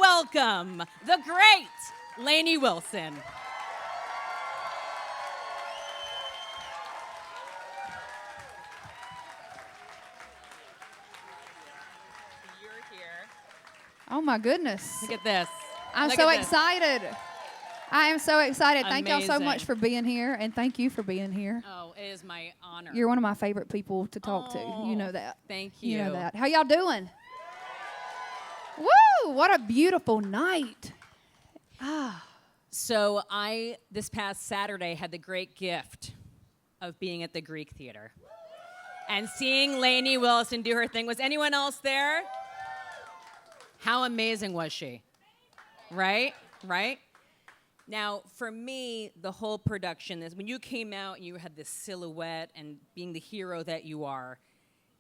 welcome the great Lainey Wilson. Oh, my goodness. Look at this. I'm Look so at this. excited. I am so excited. Thank y'all so Amazing. much for being here, and thank you for being here. Oh, it is my honor. You're one of my favorite people to talk to. You know that. Thank you. You know that. How y'all doing? Woo! What a beautiful night. So I, this past Saturday, had the great gift of being at the Greek Theater and seeing Lainey Wilson do her thing. Was anyone else there? How amazing was she? Right? Right? Now, for me, the whole production is when you came out and you had this silhouette and being the hero that you are,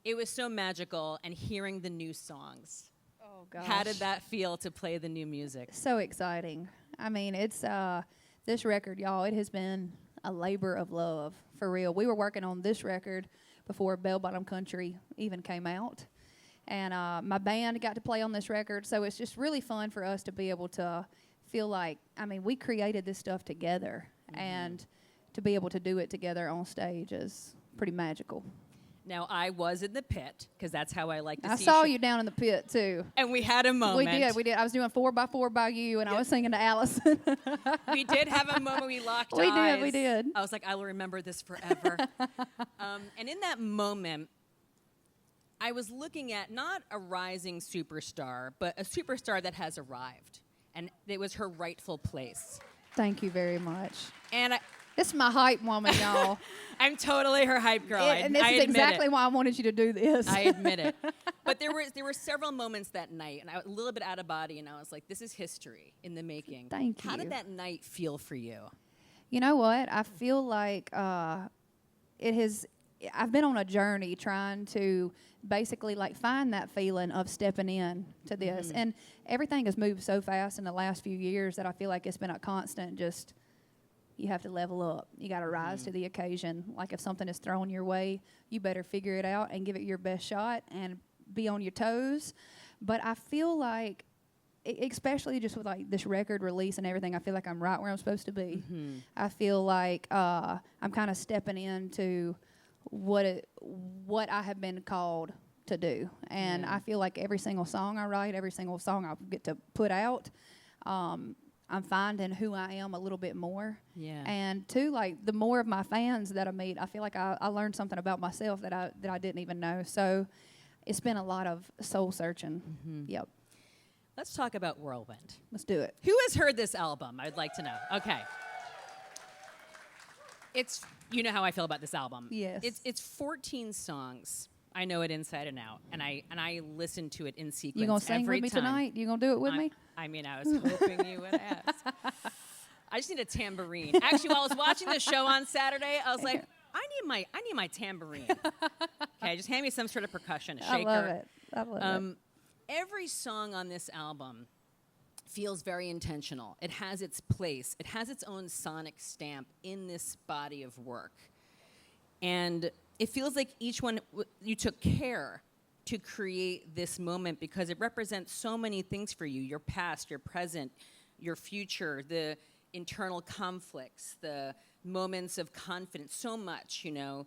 it was so magical. And hearing the new songs. Oh, gosh. How did that feel to play the new music? So exciting. I mean, it's this record, y'all, it has been a labor of love, for real. We were working on this record before Bell Bottom Country even came out. And my band got to play on this record, so it's just really fun for us to be able to feel like, I mean, we created this stuff together, and to be able to do it together on stage is pretty magical. Now, I was in the pit, because that's how I like to I see saw you down in the pit, too. And we had a moment. We did. I was doing 4x4 by you, and I was singing to Allison. We did have a moment we locked We eyes. did. I was like, I will remember this forever. And in that moment, I was looking at not a rising superstar, but a superstar that has arrived. And it was her rightful place. Thank you very much. And This is my hype woman, y'all. I'm totally her hype girl. And this I is admit exactly it. why I wanted you to do this. I admit it. But there were several moments that night, and I was a little bit out of body, and I was like, this is history in the making. Thank How you. did that night feel for you? You know what? I feel like it has. I've been on a journey trying to basically like find that feeling of stepping in to this, and everything has moved so fast in the last few years that I feel like it's been a constant. Just you have to level up. You got to rise to the occasion. Like if something is thrown your way, you better figure it out and give it your best shot and be on your toes. But I feel like, especially just with like this record release and everything, I feel like I'm right where I'm supposed to be. I feel like I'm kind of stepping into what I have been called to do, and I feel like every single song I write, every single song I get to put out, I'm finding who I am a little bit more. Yeah. And two, like the more of my fans that I meet, I feel like I learned something about myself that I didn't even know. So it's been a lot of soul searching. Yep. Let's talk about Whirlwind. Let's do it. Who has heard this album? I'd like to know. Okay. You know how I feel about this album. Yes. It's 14 songs. I know it inside and out, and I listen to it in sequence. You gonna sing every with me time. tonight? You gonna do it with me? I mean, I was hoping you would ask. I just need a tambourine. Actually, while I was watching the show on Saturday, I was like, I need my tambourine. Okay, just hand me some sort of percussion, a shaker. I love it. I love it. Every song on this album feels very intentional. It has its place. It has its own sonic stamp in this body of work. And it feels like each one, you took care to create this moment because it represents so many things for you, your past, your present, your future, the internal conflicts, the moments of confidence, so much, you know.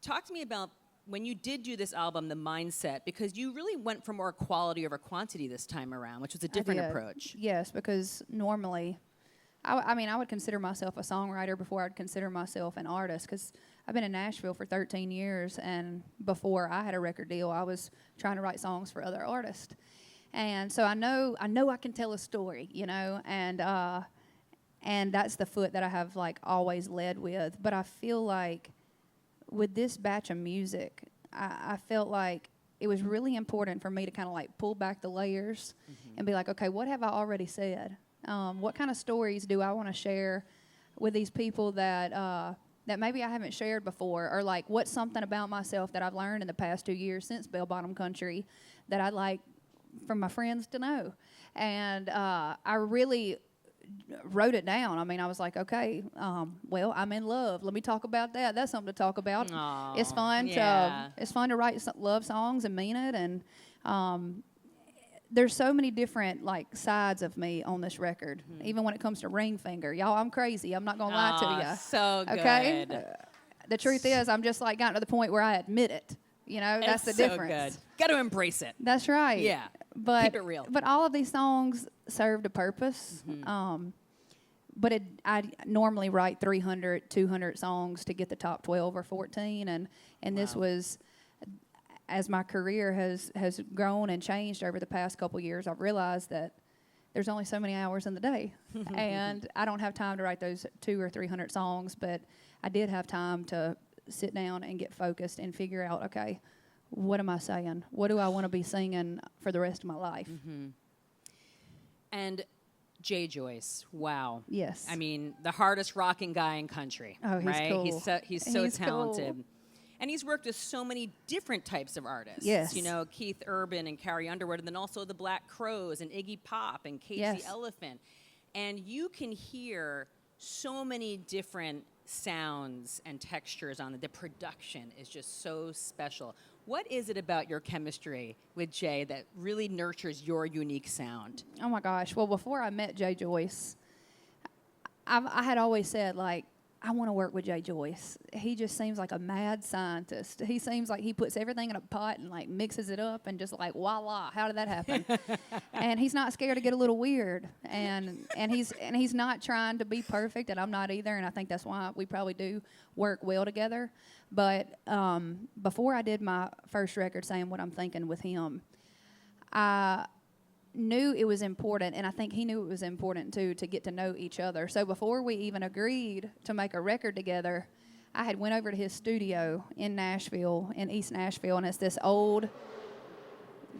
Talk to me about when you did do this album, the mindset, because you really went for more quality over quantity this time around, which was a different approach. Yes, because normally, I mean, I would consider myself a songwriter before I'd consider myself an artist, because I've been in Nashville for 13 years, and before I had a record deal, I was trying to write songs for other artists. And so I know I can tell a story, you know, and that's the foot that I have, like, always led with. But I feel like with this batch of music, I felt like it was really important for me to kind of like pull back the layers and be like, okay, what have I already said? What kind of stories do I want to share with these people that maybe I haven't shared before? Or like, what's something about myself that I've learned in the past 2 years since Bell Bottom Country that I'd like for my friends to know? And I really wrote it down. I mean, I was like, okay, well, I'm in love. Let me talk about that. That's something to talk about. Aww, It's fun to write love songs and mean it. And there's so many different like sides of me on this record. Even when it comes to Ring Finger, y'all, I'm crazy. I'm not gonna lie to you. So good. Okay. The truth is, I'm just like gotten to the point where I admit it. You know, that's the difference. Good. Got to embrace it. That's right. Yeah. But keep it real. But all of these songs served a purpose. But I normally write 300, 200 songs to get the top 12 or 14, and this was, as my career has grown and changed over the past couple years, I've realized that there's only so many hours in the day, and I don't have time to write those 200 or 300 songs, but I did have time to sit down and get focused and figure out, okay, what am I saying? What do I want to be singing for the rest of my life? And Jay Joyce, wow. Yes. I mean, the hardest rocking guy in country. Oh, he's right? cool. He's so talented. Cool. And he's worked with so many different types of artists. Yes. You know, Keith Urban and Carrie Underwood, and then also the Black Crowes and Iggy Pop and Cage the Elephant. And you can hear so many different sounds and textures on it. The production is just so special. What is it about your chemistry with Jay that really nurtures your unique sound? Oh my gosh. Well, before I met Jay Joyce, I had always said, like, I want to work with Jay Joyce. He just seems like a mad scientist. He seems like he puts everything in a pot and like mixes it up and just like voila, how did that happen? And he's not scared to get a little weird. And he's not trying to be perfect, and I'm not either. And I think that's why we probably do work well together. But before I did my first record, Saying What I'm Thinking, with him, I knew it was important, and I think he knew it was important too, to get to know each other. So before we even agreed to make a record together, I had went over to his studio in Nashville, in East Nashville, and it's this old,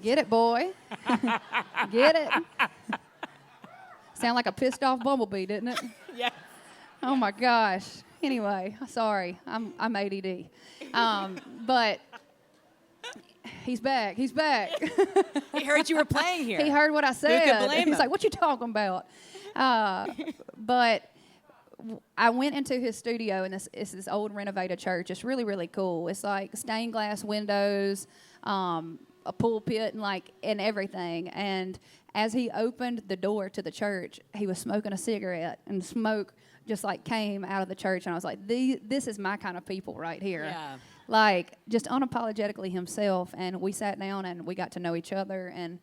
get it, boy, get it. Sound like a pissed off bumblebee, didn't it? Yeah. Oh my gosh. Anyway, sorry, I'm ADD, but he's back. He's back. He heard you were playing here. He heard what I said. Who could blame He's him? like, "What you talking about?" But I went into his studio, and it's this old renovated church. It's really, really cool. It's like stained glass windows, a pulpit, and everything. And as he opened the door to the church, he was smoking a cigarette, and smoke just like came out of the church. And I was like, "This is my kind of people right here." Yeah. Like, just unapologetically himself. And we sat down and we got to know each other, and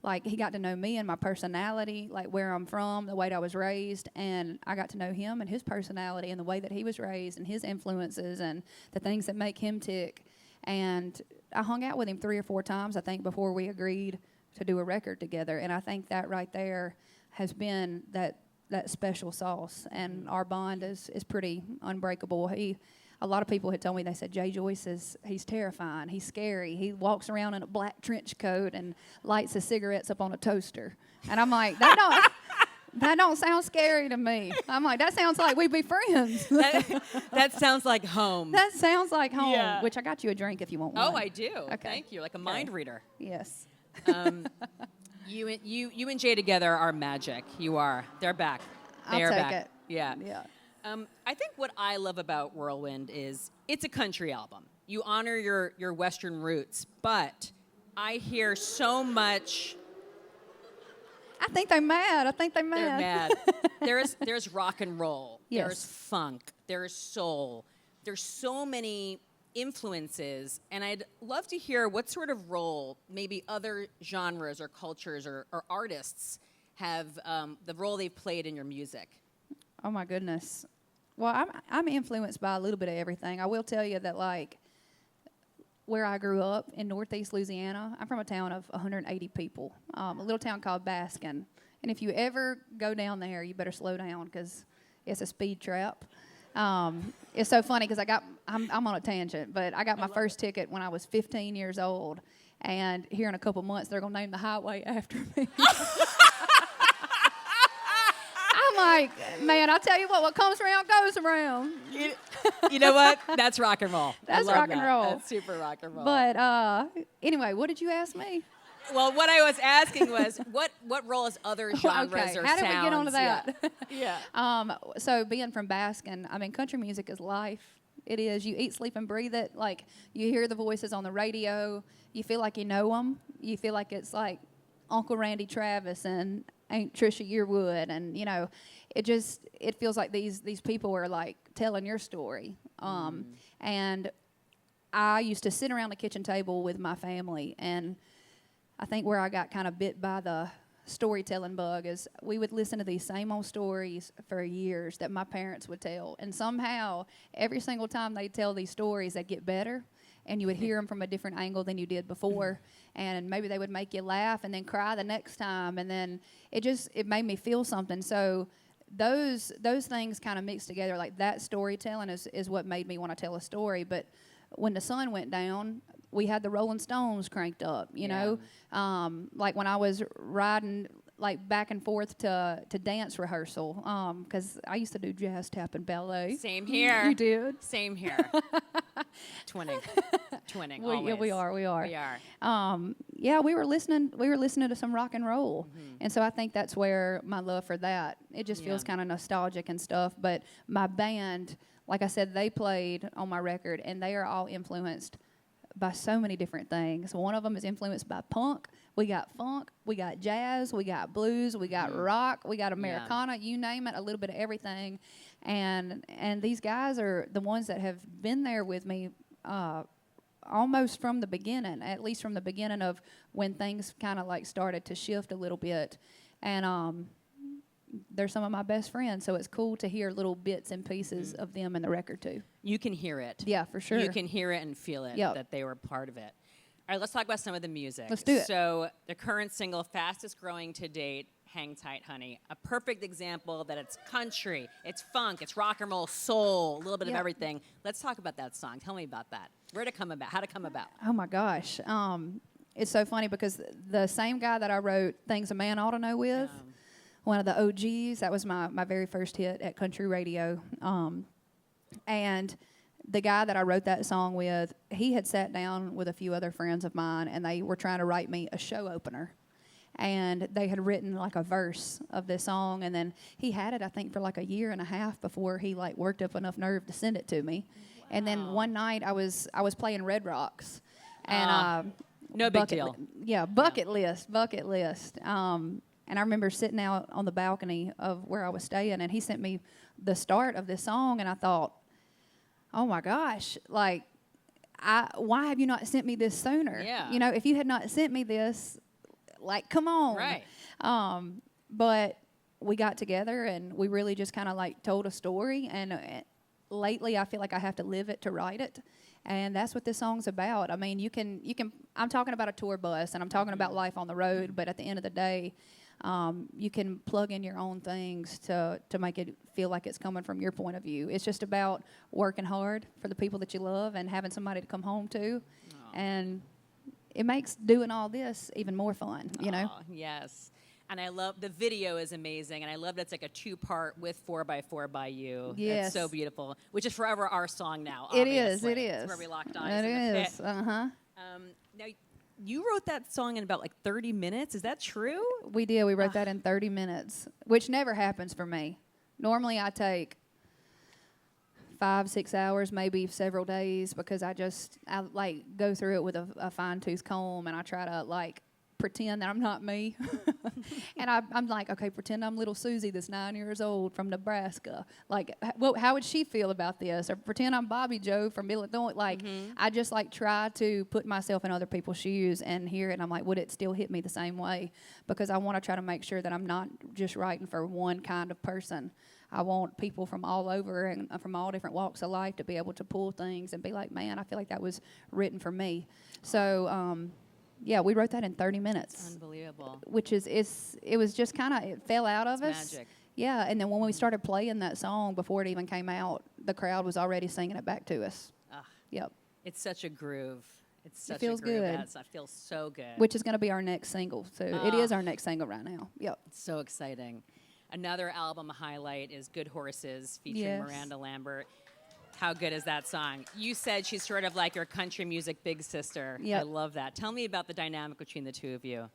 like he got to know me and my personality, like where I'm from, the way I was raised, and I got to know him and his personality and the way that he was raised and his influences and the things that make him tick. And I hung out with him 3 or 4 times, I think, before we agreed to do a record together. And I think that right there has been that special sauce, and our bond is pretty unbreakable. A lot of people had told me, they said, Jay Joyce he's terrifying, he's scary, he walks around in a black trench coat and lights his cigarettes up on a toaster. And I'm like, that don't sound scary to me. I'm like, that sounds like we'd be friends. That sounds like home. That sounds like home, Yeah. which I got you a drink if you want one. Oh, I do. Okay. Thank you. Like a mind reader. Yes. You and Jay together are magic. You are. They're back. I'll They are take back. it. Yeah. Yeah. I think what I love about Whirlwind is it's a country album. You honor your Western roots, but I hear so much. I think they're mad. They're mad. There's rock and roll. Yes. There's funk. There's soul. There's so many influences, and I'd love to hear what sort of role maybe other genres or cultures or artists have, the role they've played in your music. Oh my goodness. Well, I'm influenced by a little bit of everything. I will tell you that, like, where I grew up in Northeast Louisiana, I'm from a town of 180 people, a little town called Baskin. And if you ever go down there, you better slow down because it's a speed trap. It's so funny because I'm on a tangent, but I got my first ticket when I was 15 years old, and here in a couple months they're gonna name the highway after me. I'm like, man, I tell you what comes around goes around. You know what? That's rock and roll. That's I love rock and that. roll. That's super rock and roll. But anyway, what did you ask me? Well, what I was asking was what role is other genres Okay, or how did sounds? we get onto that? Yeah. So being from Baskin, I mean, country music is life. It is. You eat, sleep, and breathe it. Like, you hear the voices on the radio. You feel like you know them. You feel like it's like Uncle Randy Travis and Aunt Trisha Yearwood, and you know, it feels like these people are like telling your story. And I used to sit around the kitchen table with my family, and I think where I got kind of bit by the storytelling bug is we would listen to these same old stories for years that my parents would tell, and somehow every single time they tell these stories they get better, and you would hear them from a different angle than you did before, and maybe they would make you laugh and then cry the next time, and then it made me feel something. So those things kind of mixed together, like that storytelling is what made me want to tell a story. But when the sun went down, we had the Rolling Stones cranked up, you know. Like when I was riding like back and forth to dance rehearsal, because I used to do jazz, tap, and ballet. Same here. You did? Same here. Twinning, Yeah, we are. We are. Yeah, we were listening to some rock and roll, and so I think that's where my love for that. It just feels kind of nostalgic and stuff. But my band, like I said, they played on my record, and they are all influenced by so many different things. One of them is influenced by punk. We got funk, we got jazz, we got blues, we got rock, we got Americana, you name it, a little bit of everything. And these guys are the ones that have been there with me almost from the beginning, at least from the beginning of when things kind of like started to shift a little bit. And they're some of my best friends, so it's cool to hear little bits and pieces of them in the record too. You can hear it. Yeah, for sure. You can hear it and feel it, that they were part of it. All right, let's talk about some of the music. Let's do it. So the current single, fastest growing to date, Hang Tight Honey. A perfect example that it's country, it's funk, it's rock and roll, soul, a little bit of everything. Let's talk about that song. Tell me about that. Where'd it come about? How'd it come about? Oh my gosh. It's so funny because the same guy that I wrote Things a Man Ought to Know with, one of the OGs, that was my very first hit at country radio. And the guy that I wrote that song with, he had sat down with a few other friends of mine, and they were trying to write me a show opener. And they had written like a verse of this song, and then he had it, I think, for like a year and a half before he like worked up enough nerve to send it to me. Wow. And then one night I was playing Red Rocks, and no big deal. Bucket list. And I remember sitting out on the balcony of where I was staying, and he sent me the start of this song, and I thought, oh my gosh, like, why have you not sent me this sooner? Yeah. You know, if you had not sent me this, like, come on. Right. But we got together, and we really just kind of, like, told a story, and lately I feel like I have to live it to write it. And that's what this song's about. I mean, you can. I'm talking about a tour bus, and I'm talking about life on the road, but at the end of the day, you can plug in your own things to make it feel like it's coming from your point of view. It's just about working hard for the people that you love and having somebody to come home to. And it makes doing all this even more fun, you know? Yes. And I love, the video is amazing, and I love that it's like a two-part with 4x4 by you. Yes. It's so beautiful, which is forever our song now, It obviously. is. It's where we locked eyes in the pit. Now, you wrote that song in about like 30 minutes. Is that true? We did. We wrote that in 30 minutes, which never happens for me. Normally I take 5-6 hours, maybe several days, because I like go through it with a fine-tooth comb, and I try to like pretend that I'm not me. And I'm like, okay, pretend I'm little Susie that's 9 years old from Nebraska. Like, how would she feel about this? Or pretend I'm Bobby Joe from Illinois. Like, I just like try to put myself in other people's shoes and hear it. And I'm like, would it still hit me the same way? Because I want to try to make sure that I'm not just writing for one kind of person. I want people from all over and from all different walks of life to be able to pull things and be like, man, I feel like that was written for me. So, yeah, we wrote that in 30 minutes. That's unbelievable. Which it was just kind of, it fell out of us. Magic. Yeah, and then when we started playing that song before it even came out, the crowd was already singing it back to us. Yep. It's such a groove. It's such it feels a groove. good. It feels so good. Which is going to be our next single. So it is our next single right now. Yep. It's so exciting. Another album highlight is Good Horses featuring Miranda Lambert. How good is that song? You said she's sort of like your country music big sister. Yep. I love that. Tell me about the dynamic between the two of you.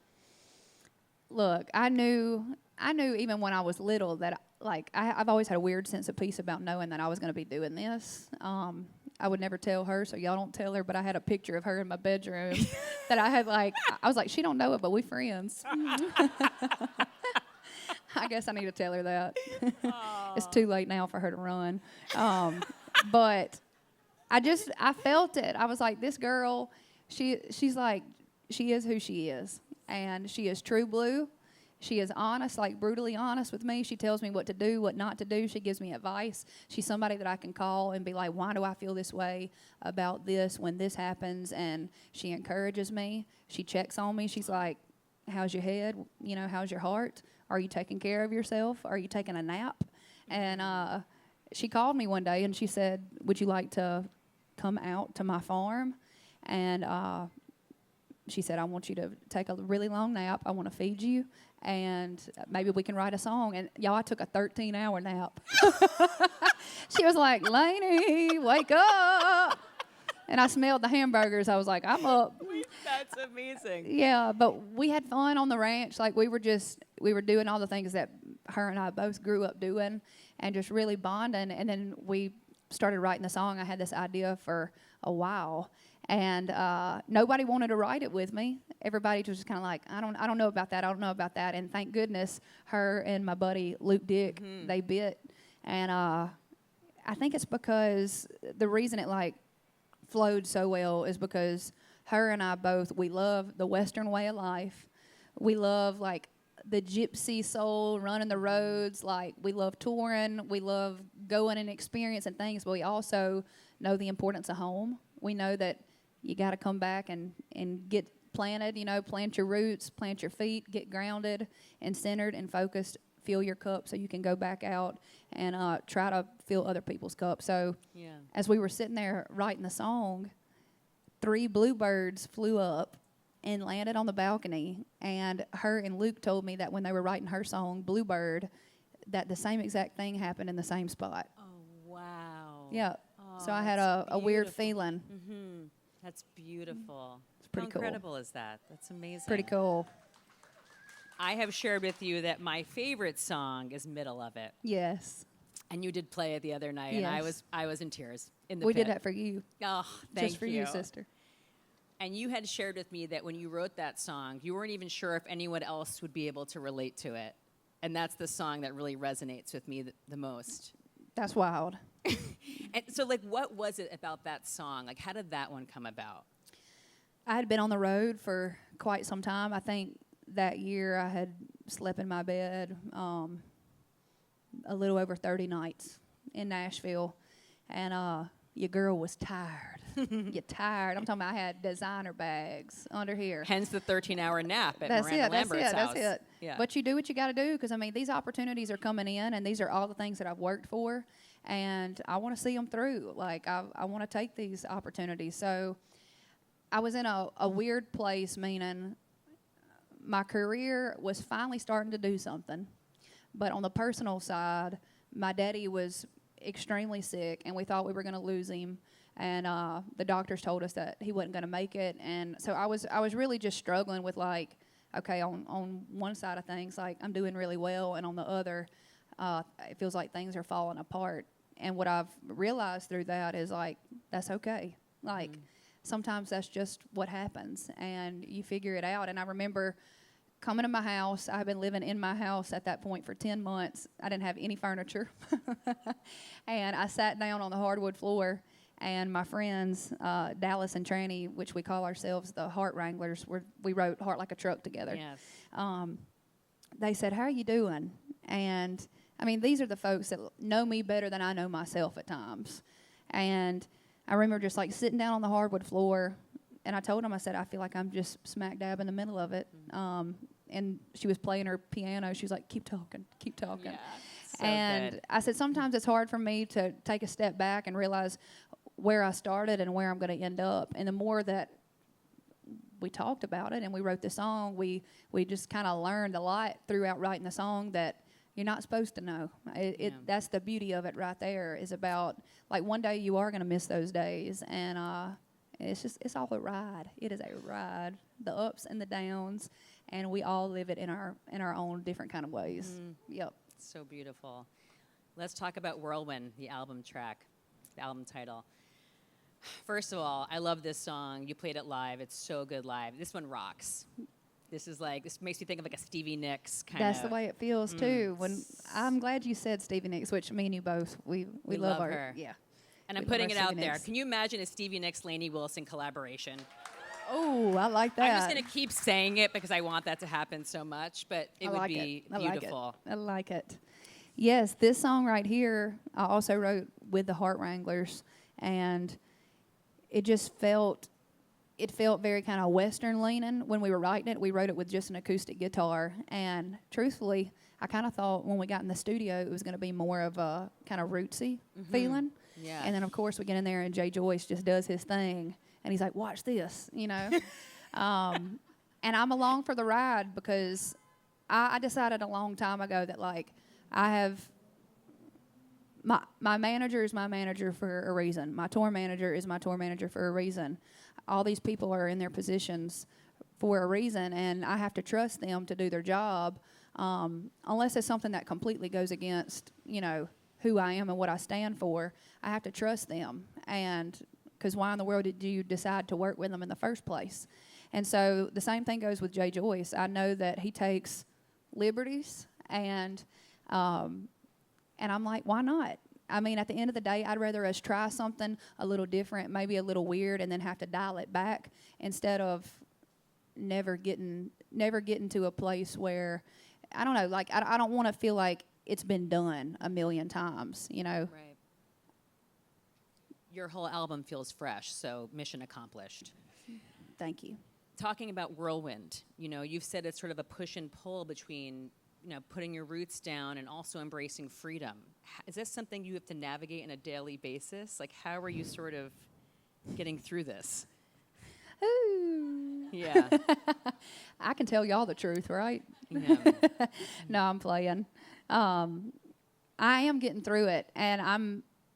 Look, I knew even when I was little that like I've always had a weird sense of peace about knowing that I was going to be doing this. I would never tell her, so y'all don't tell her, but I had a picture of her in my bedroom that I had, like, I was like, she don't know it, but we friends. I guess I need to tell her that. It's too late now for her to run. But I felt it. I was like, this girl, she's like, she is who she is. And she is true blue. She is honest, like brutally honest with me. She tells me what to do, what not to do. She gives me advice. She's somebody that I can call and be like, why do I feel this way about this when this happens? And she encourages me. She checks on me. She's like, how's your head? You know, how's your heart? Are you taking care of yourself? Are you taking a nap? And she called me one day and she said, would you like to come out to my farm? And she said, I want you to take a really long nap. I want to feed you. And maybe we can write a song. And y'all, I took a 13-hour nap. She was like, Lainey, wake up. And I smelled the hamburgers. I was like, I'm up. That's amazing. Yeah, but we had fun on the ranch. Like, we were doing all the things that her and I both grew up doing and just really bonding. And then we started writing the song. I had this idea for a while. And nobody wanted to write it with me. Everybody was just kind of like, I don't know about that. I don't know about that. And thank goodness, her and my buddy Luke Dick, they bit. And I think it's because the reason it like flowed so well is because her and I both, we love the Western way of life. We love like the gypsy soul, running the roads. Like, we love touring. We love going and experiencing things. But we also know the importance of home. We know that you got to come back and get planted, you know, plant your roots, plant your feet, get grounded and centered and focused, fill your cup so you can go back out and try to fill other people's cups. So as we were sitting there writing the song, 3 bluebirds flew up and landed on the balcony. And her and Luke told me that when they were writing her song, Bluebird, that the same exact thing happened in the same spot. Oh, wow. Yeah. Oh, so I had a weird feeling. Mm-hmm. That's beautiful. It's pretty cool. How incredible is that? That's amazing. Pretty cool. I have shared with you that my favorite song is Middle of It. Yes. And you did play it the other night, yes. and I was in tears in the We pit. did that for you. Oh, thank you. Just for you, sister. And you had shared with me that when you wrote that song, you weren't even sure if anyone else would be able to relate to it. And that's the song that really resonates with me the most. That's wild. And so, like, what was it about that song? Like, how did that one come about? I had been on the road for quite some time. I think that year I had slept in my bed a little over 30 nights in Nashville. And your girl was tired. You're tired. I'm talking about I had designer bags under here. Hence the 13-hour nap at That's Miranda it. Lambert's house. That's it. Yeah. But you do what you got to do because, I mean, these opportunities are coming in, and these are all the things that I've worked for, and I want to see them through. Like, I want to take these opportunities. So I was in a weird place, meaning my career was finally starting to do something. But on the personal side, my daddy was extremely sick, and we thought we were going to lose him. And the doctors told us that he wasn't going to make it. And so I was really just struggling with, like, okay, on one side of things, like, I'm doing really well, and on the other, it feels like things are falling apart. And what I've realized through that is, like, that's okay. Like, sometimes that's just what happens, and you figure it out. And I remember coming to my house. I had been living in my house at that point for 10 months. I didn't have any furniture. And I sat down on the hardwood floor, and my friends, Dallas and Tranny, which we call ourselves the Heart Wranglers, we wrote Heart Like a Truck together. Yes. They said, how are you doing? And, I mean, these are the folks that know me better than I know myself at times. And I remember just, like, sitting down on the hardwood floor, and I told them, I said, I feel like I'm just smack dab in the middle of it. And she was playing her piano. She was like, keep talking, keep talking. Yeah, so and good. I said, sometimes it's hard for me to take a step back and realize where I started and where I'm going to end up. And the more that we talked about it and we wrote the song, we just kind of learned a lot throughout writing the song that you're not supposed to know. That's the beauty of it right there, is about, like, one day you are going to miss those days. And it's all a ride. It is a ride, the ups and the downs, and we all live it in our own different kind of ways. Yep. So beautiful. Let's talk about Whirlwind, the album track, the album title. First of all, I love this song. You played it live. It's so good live. This one rocks. This makes me think of like a Stevie Nicks kind of. That's the way it feels too. When I'm glad you said Stevie Nicks, which me and you both we love her. Yeah. And I'm We love putting our it out Stevie there. Nicks. Can you imagine a Stevie Nicks Lainey Wilson collaboration? Oh, I like that. I'm just gonna keep saying it because I want that to happen so much, but it would be beautiful. I like it. Yes, this song right here I also wrote with the Heart Wranglers, and it just felt very kind of Western leaning. When we were writing it, we wrote it with just an acoustic guitar. And truthfully, I kind of thought when we got in the studio, it was going to be more of a kind of rootsy feeling. Yeah. And then, of course, we get in there and Jay Joyce just does his thing. And he's like, watch this, you know. And I'm along for the ride because I decided a long time ago that, like, I have my manager is my manager for a reason. My tour manager is my tour manager for a reason. All these people are in their positions for a reason, and I have to trust them to do their job, unless it's something that completely goes against, you know, who I am and what I stand for. I have to trust them, and because why in the world did you decide to work with them in the first place? And so the same thing goes with Jay Joyce. I know that he takes liberties, and I'm like, why not? I mean, at the end of the day, I'd rather us try something a little different, maybe a little weird, and then have to dial it back instead of never getting to a place where, I don't know, like, I don't want to feel like it's been done a million times, you know? Right. Your whole album feels fresh, so mission accomplished. Thank you. Talking about Whirlwind, you know, you've said it's sort of a push and pull between, you know, putting your roots down and also embracing freedom. Is this something you have to navigate on a daily basis? Like, how are you sort of getting through this? Ooh. Yeah. I can tell y'all the truth, right? Yeah. No, I'm playing. I am getting through it, and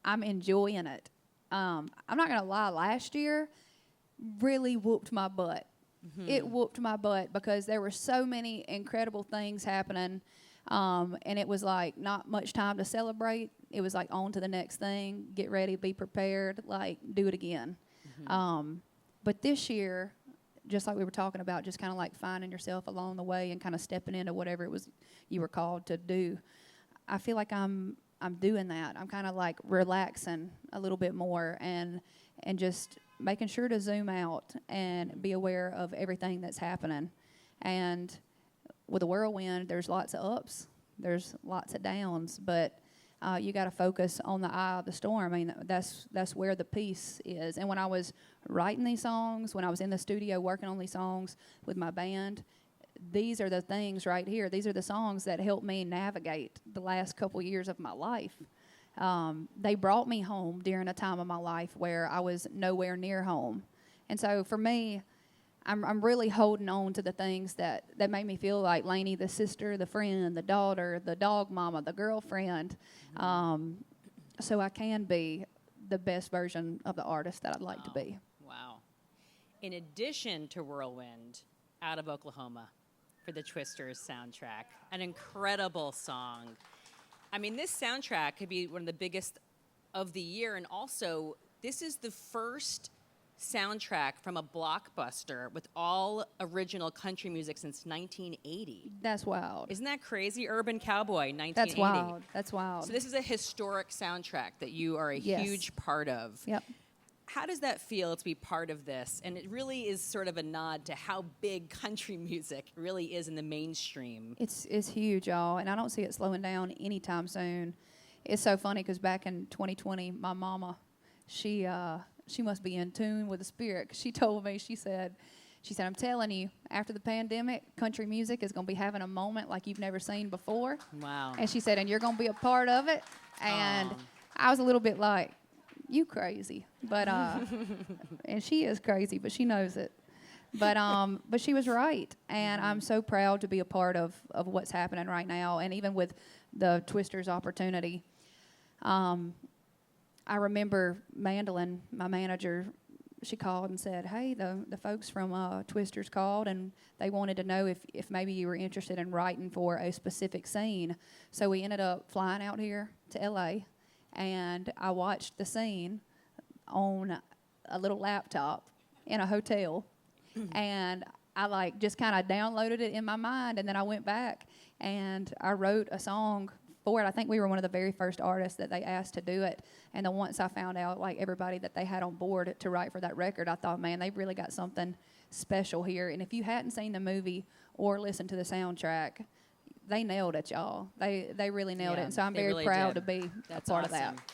I'm enjoying it. I'm not gonna lie. Last year really whooped my butt. Mm-hmm. It whooped my butt because there were so many incredible things happening, and it was like not much time to celebrate. It was like on to the next thing. Get ready, be prepared, like do it again. Mm-hmm. But this year, just like we were talking about, just kind of like finding yourself along the way and kind of stepping into whatever it was you were called to do. I feel like I'm doing that. I'm kind of like relaxing a little bit more and just making sure to zoom out and be aware of everything that's happening. And with a whirlwind, there's lots of ups, there's lots of downs, but you got to focus on the eye of the storm. I mean, that's where the peace is. And when I was writing these songs, when I was in the studio working on these songs with my band, these are the things right here. These are the songs that helped me navigate the last couple years of my life. They brought me home during a time of my life where I was nowhere near home. And so for me, I'm really holding on to the things that made me feel like Lainey, the sister, the friend, the daughter, the dog mama, the girlfriend, so I can be the best version of the artist that I'd like to be. Wow. In addition to Whirlwind, Out of Oklahoma for the Twisters soundtrack, an incredible song. I mean, this soundtrack could be one of the biggest of the year, and also this is the first soundtrack from a blockbuster with all original country music since 1980. That's wild. Isn't that crazy? Urban Cowboy, 1980. That's wild. That's wild. So this is a historic soundtrack that you are a huge part of. Yep. How does that feel to be part of this? And it really is sort of a nod to how big country music really is in the mainstream. It's huge, y'all, and I don't see it slowing down anytime soon. It's so funny because back in 2020, my mama, she must be in tune with the spirit. 'Cause she told me, she said, I'm telling you, after the pandemic, country music is going to be having a moment like you've never seen before. Wow. And she said, and you're going to be a part of it. And I was a little bit like, you crazy. But, and she is crazy, but she knows it. But she was right. And I'm so proud to be a part of what's happening right now. And even with the Twisters opportunity, I remember Mandolin, my manager, she called and said, hey, the folks from Twisters called, and they wanted to know if maybe you were interested in writing for a specific scene. So we ended up flying out here to L.A., and I watched the scene on a little laptop in a hotel, and I like just kind of downloaded it in my mind, and then I went back and I wrote a song for it. I think we were one of the very first artists that they asked to do it. And then once I found out like everybody that they had on board to write for that record, I thought, man, they've really got something special here. And if you hadn't seen the movie or listened to the soundtrack, they nailed it, y'all. They really nailed it. And so I'm very really proud did. to be That's a part awesome. of that.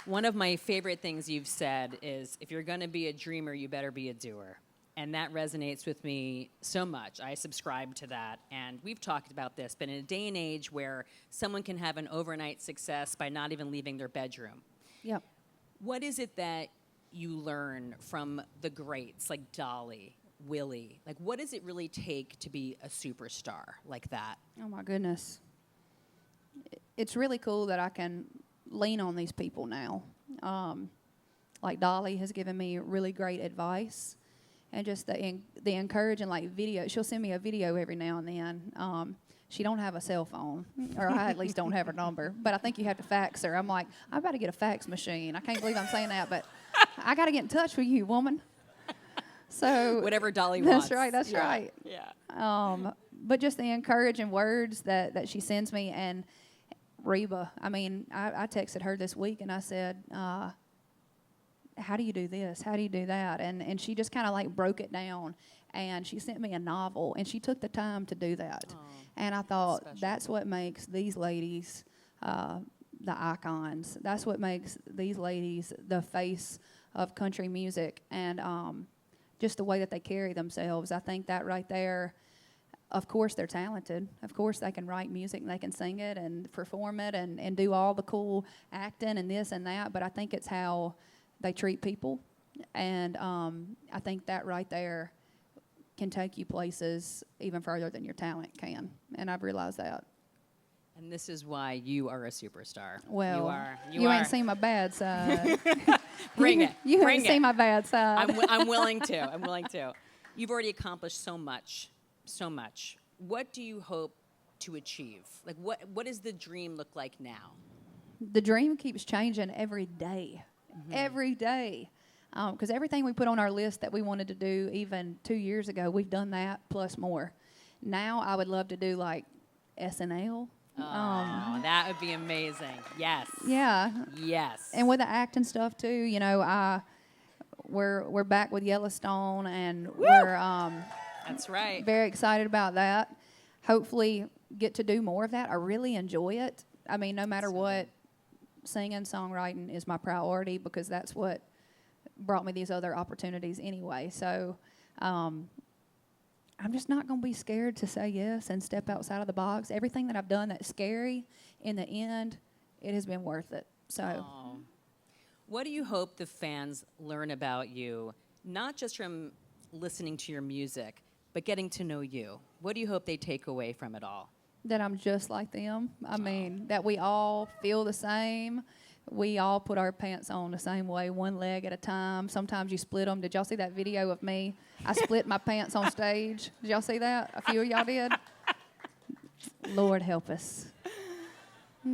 One of my favorite things you've said is, if you're going to be a dreamer, you better be a doer. And that resonates with me so much. I subscribe to that. And we've talked about this, but in a day and age where someone can have an overnight success by not even leaving their bedroom. Yep. What is it that you learn from the greats like Dolly, Willie? Like, what does it really take to be a superstar like that? Oh, my goodness. It's really cool that I can lean on these people now. Like Dolly has given me really great advice. And just the encouraging, like, video. She'll send me a video every now and then. She don't have a cell phone, or I at least don't have her number. But I think you have to fax her. I'm like, I'm about to get a fax machine. I can't believe I'm saying that, but I got to get in touch with you, woman. So whatever Dolly wants. That's right. Yeah. But just the encouraging words that she sends me. And Reba, I mean, I texted her this week, and I said, how do you do this? How do you do that? And she just kind of like broke it down, and she sent me a novel, and she took the time to do that. Oh, and I thought, special. that's what makes these ladies the icons. That's what makes these ladies the face of country music, and just the way that they carry themselves. I think that right there, of course they're talented. Of course they can write music and they can sing it and perform it and do all the cool acting and this and that, but I think it's how they treat people, and I think that right there can take you places even further than your talent can, and I've realized that. And this is why you are a superstar. Well, you ain't seen my bad side. Bring it. You Bring ain't it. seen my bad side. I'm willing to. I'm willing to. You've already accomplished so much, so much. What do you hope to achieve? Like, what does the dream look like now? The dream keeps changing every day. Mm-hmm. Every day. Because everything we put on our list that we wanted to do even 2 years ago, we've done that plus more. Now I would love to do like SNL. Oh, that would be amazing. Yes. Yeah. Yes. And with the acting stuff too, you know, we're back with Yellowstone, and we're that's right. very excited about that. Hopefully get to do more of that. I really enjoy it. I mean, no matter what, singing, songwriting is my priority, because that's what brought me these other opportunities anyway. So I'm just not going to be scared to say yes and step outside of the box. Everything that I've done that's scary, in the end, it has been worth it. So, what do you hope the fans learn about you, not just from listening to your music, but getting to know you? What do you hope they take away from it all? That I'm just like them. I mean, that we all feel the same. We all put our pants on the same way, one leg at a time. Sometimes you split them. Did y'all see that video of me? I split my pants on stage. Did y'all see that? A few of y'all did? Lord help us.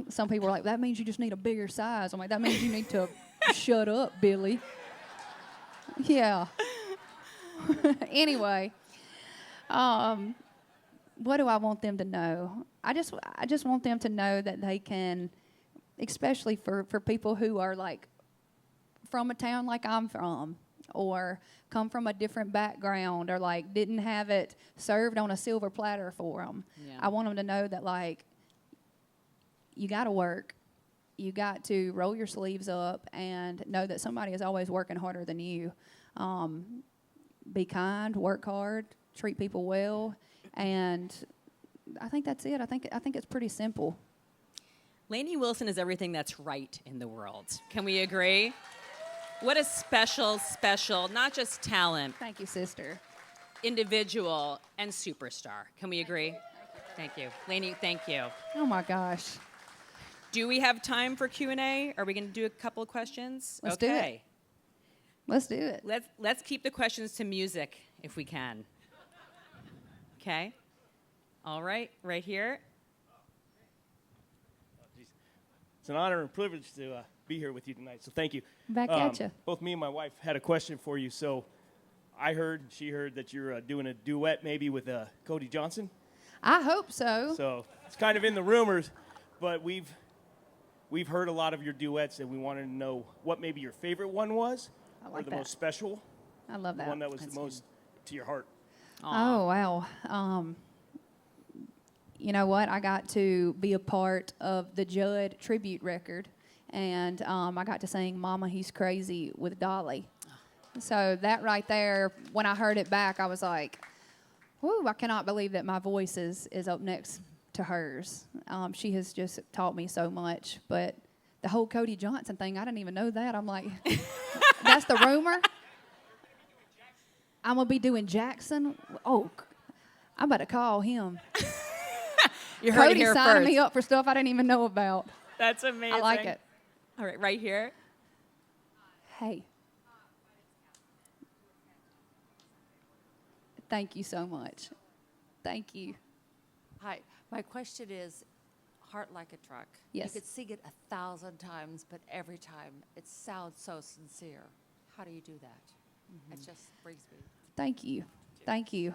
Some people are like, that means you just need a bigger size. I'm like, that means you need to shut up, Billy. Yeah. Anyway, what do I want them to know? I just want them to know that they can, especially for people who are like from a town like I'm from, or come from a different background, or like didn't have it served on a silver platter for them. Yeah. I want them to know that, like, you got to work. You got to roll your sleeves up and know that somebody is always working harder than you. Be kind, work hard, treat people well, and I think that's it. I think it's pretty simple. Lainey Wilson is everything that's right in the world. Can we agree? What a special, not just talent. Thank you, sister. Individual and superstar. Can we agree? Thank you. Lainey, thank you. Oh, my gosh. Do we have time for Q&A? Are we going to do a couple of questions? Let's do it. Let's do it. Let's keep the questions to music if we can. Okay? All right, right here. It's an honor and privilege to be here with you tonight. So thank you. Back at you. Both me and my wife had a question for you. So she heard that you're doing a duet maybe with Cody Johnson. I hope so. So it's kind of in the rumors, but we've heard a lot of your duets, and we wanted to know what maybe your favorite one was, I like or the that. most special, I love that. the one that was That's the most to your heart. Oh, wow. You know what? I got to be a part of the Judd tribute record, and I got to sing Mama, He's Crazy with Dolly. So that right there, when I heard it back, I was like, whoo, I cannot believe that my voice is up next to hers. She has just taught me so much. But the whole Cody Johnson thing, I didn't even know that. I'm like, that's the rumor? I'm going to be doing Jackson? Oh, I better call him. You heard it Cody here signed first. me up for stuff I didn't even know about. That's amazing. I like it. All right, right here. Hey. Thank you so much. Thank you. Hi, my question is, Heart Like a Truck. Yes. You could sing it 1,000 times, but every time it sounds so sincere. How do you do that? It just brings me. Thank you. Thank you.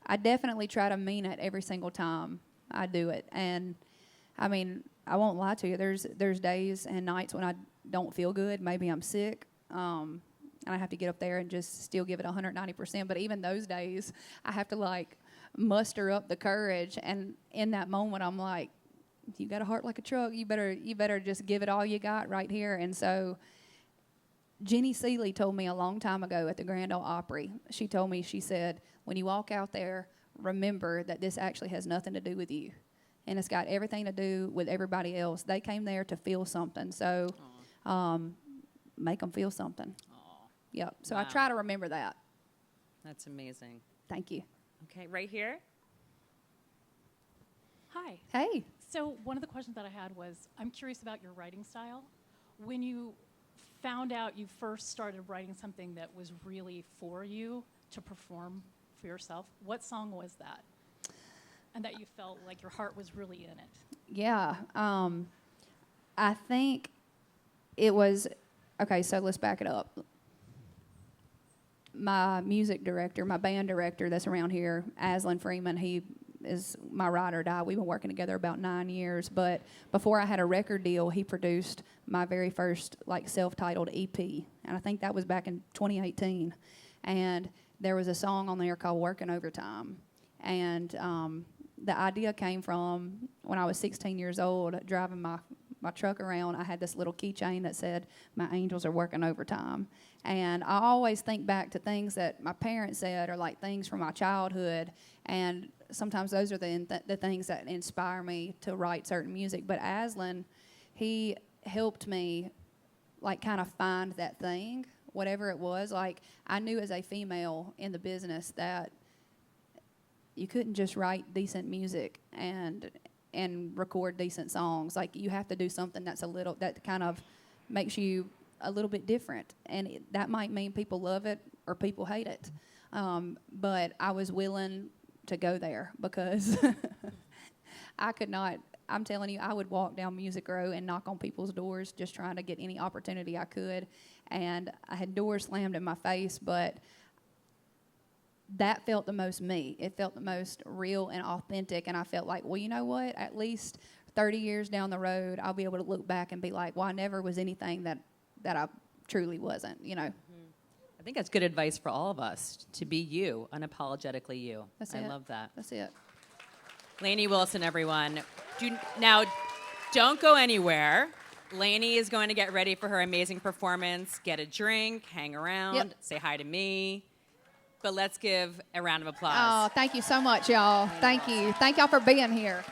I definitely try to mean it every single time I do it. And, I mean, I won't lie to you. There's days and nights when I don't feel good. Maybe I'm sick. And I have to get up there and just still give it 190%. But even those days, I have to, like, muster up the courage. And in that moment, I'm like, you got a heart like a truck. You better just give it all you got right here. And so Jenny Seeley told me a long time ago at the Grand Ole Opry, she told me, she said, when you walk out there, remember that this actually has nothing to do with you. And it's got everything to do with everybody else. They came there to feel something. So make them feel something. Yep. So I Wow. try to remember that. That's amazing. Thank you. Okay, right here. Hi. Hey. So one of the questions that I had was, I'm curious about your writing style. When you found out you first started writing something that was really for you to perform for yourself, what song was that? And that you felt like your heart was really in it? Yeah. I think it was, okay, so let's back it up. My music director, my band director that's around here, Aslan Freeman, he is my ride or die. We've been working together about 9 years. But before I had a record deal, he produced my very first like self-titled EP. And I think that was back in 2018. And there was a song on there called Working Overtime. And the idea came from when I was 16 years old, driving my truck around. I had this little keychain that said, "My angels are working overtime." And I always think back to things that my parents said or like things from my childhood. And sometimes those are the things that inspire me to write certain music. But Aslan, he helped me like kind of find that thing, whatever it was. Like I knew as a female in the business that you couldn't just write decent music and record decent songs. Like you have to do something that kind of makes you a little bit different. And that might mean people love it or people hate it. But I was willing to go there because I could not, I'm telling you, I would walk down Music Row and knock on people's doors just trying to get any opportunity I could. And I had doors slammed in my face, but that felt the most me. It felt the most real and authentic. And I felt like, well, you know what? At least 30 years down the road, I'll be able to look back and be like, well, I never was anything that I truly wasn't, you know. I think that's good advice for all of us, to be you, unapologetically you. That's I it. love that. That's it. Lainey Wilson, everyone. Don't go anywhere. Lainey is going to get ready for her amazing performance, get a drink, hang around, Yep. say hi to me. But let's give a round of applause. Oh, thank you so much, y'all. Thank you. Thank y'all for being here.